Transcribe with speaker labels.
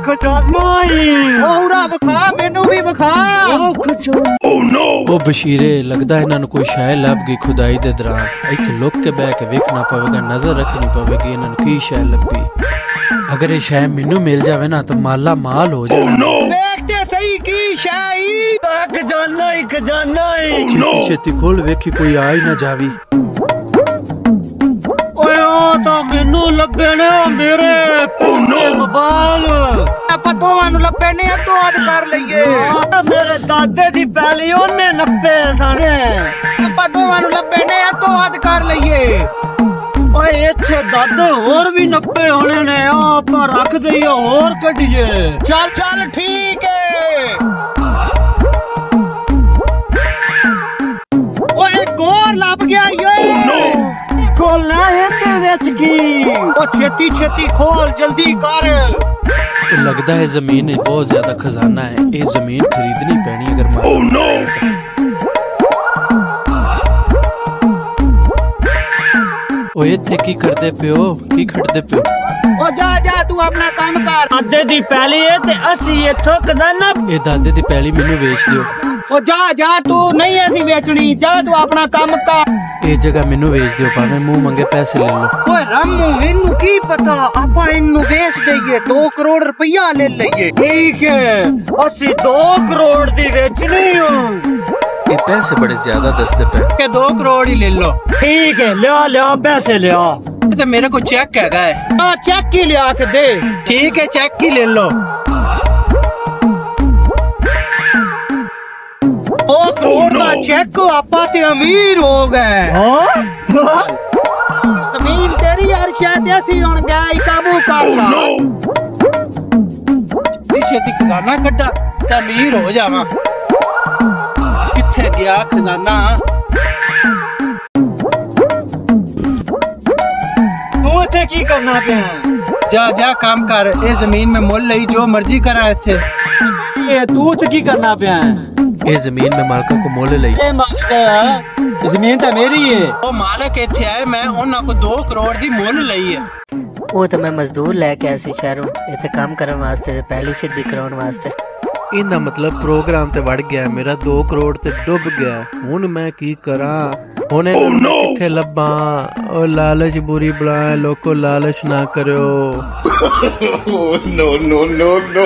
Speaker 1: ਉਹਰਾ ਵਿਖਾ ਮੈਨੂੰ ਵੀ ਵਿਖਾ।
Speaker 2: ਉਹ ਬਸ਼ੀਰੇ ਲੱਗਦਾ ਇਹਨਾਂ ਨੂੰ ਕੋਈ ਸ਼ੈ ਲੱਭ ਗਈ ਖੁਦਾਈ ਦੇ ਦੌਰਾਨ। ਇੱਥੇ ਲੁੱਕ ਕੇ ਬਹਿ ਕੇ ਵੇਖਣਾ ਪਵੇਗਾ, ਨਜ਼ਰ ਰੱਖਣੀ ਪਵੇਗੀ ਇਹਨਾਂ ਨੂੰ ਕੀ ਸ਼ੈ ਲੱਭੀ। अगर ये शय मैनू मिल जावे ना तो माला माल हो जाए।
Speaker 1: देखते सही की शाई खजाना ही
Speaker 2: छेती छेती खोल वेखी कोई आ ही ना जावी।
Speaker 1: ओए ओ तो मैनू लब्बे ने मेरे मोबाइल ਆਪਾਂ ਦੋਵਾਂ ਨੂੰ ਲੱਭੇ ਨੇ ਅੱਧੋ ਅੱਧ ਕਰ ਲਈਏ। ਮੇਰੇ ਦਾਦੇ ਦੀ ਪੈਲੀ ਉਹਨੇ ਨੱਪੇ ਸਣੇ, ਆਪਾਂ ਦੋਵਾਂ ਨੂੰ ਲੱਭੇ ਨੇ ਅੱਧੋ ਅੱਧ ਕਰ ਲਈਏ। ओए इत्थे दादे और भी नप्पे होने ने, आप रख दईए और कटिए। चल चल ठीक है। ओए एक और लभ गया ये। खोलना है ते विच की। ओ छेती छेती खोल जल्दी कर।
Speaker 2: तो लगता है जमीन बहुत ज्यादा खजाना है, ये जमीन खरीदनी पैनी अगर ओ इत्थे की करदे पियो, की खड़दे पियो?
Speaker 1: ओ जा जा तू अपना काम कर। दादे दी पैली है ते असी इथों खजाना।
Speaker 2: ए दादे दी पैली मैनू बेच दियो।
Speaker 1: ओ जा जा तू नहीं ऐसी बेचनी, जा तू अपना काम कर।
Speaker 2: ए जगह मैनू बेच दियो, भावे मुंह मंगे पैसे ले लो।
Speaker 1: ओए रामू इन्नू की पता, आपा इन्नू बेच देंगे 2 करोड़ रुपया ले लइए। ठीक है असी 2 करोड़ दी बेचनी हो।
Speaker 2: ये पैसे बड़े ज्यादा दसते पे
Speaker 1: के 2 करोड़ ही ले लो। ठीक है लिया लिया पैसे लिया। तो मेरे को चेक हैगा है। हाँ चेक ही लिया के दे। ठीक है चेक ही ले लो। 2 करोड़ का चेक आपा ते अमीर हो गए। जमीन तेरी यार शायद ऐसी हुन गया काबू कर ला। छेती खजाना कड्डा ते अमीर हो जावा। किथे गया खजाना? तू इत्थे की करना पे? जा जा काम कर। ये जमीन में मोल लई जो मर्जी करा इत्थे। ये तू इत्थे की करना पे?
Speaker 2: ये जमीन में मालका को मोल लई।
Speaker 1: ए मालिक जमीन तो मेरी है। ओ मालिक इत्थे आए, मैं उन्हां को 2 करोड़ दी मोल लई है।
Speaker 3: वो तो मैं मजदूर लेके आया सी शहरों इत्थे काम करन वास्ते, पहली सिद्धी कराउण वास्ते।
Speaker 2: इनका मतलब प्रोग्राम ते वड़ गया, मेरा 2 करोड़ ते डुब गया। हुन मैं की करा? हुन किथे लब्बा? ओ लालच बुरी बला, लोको लालच ना करो।
Speaker 4: no no no no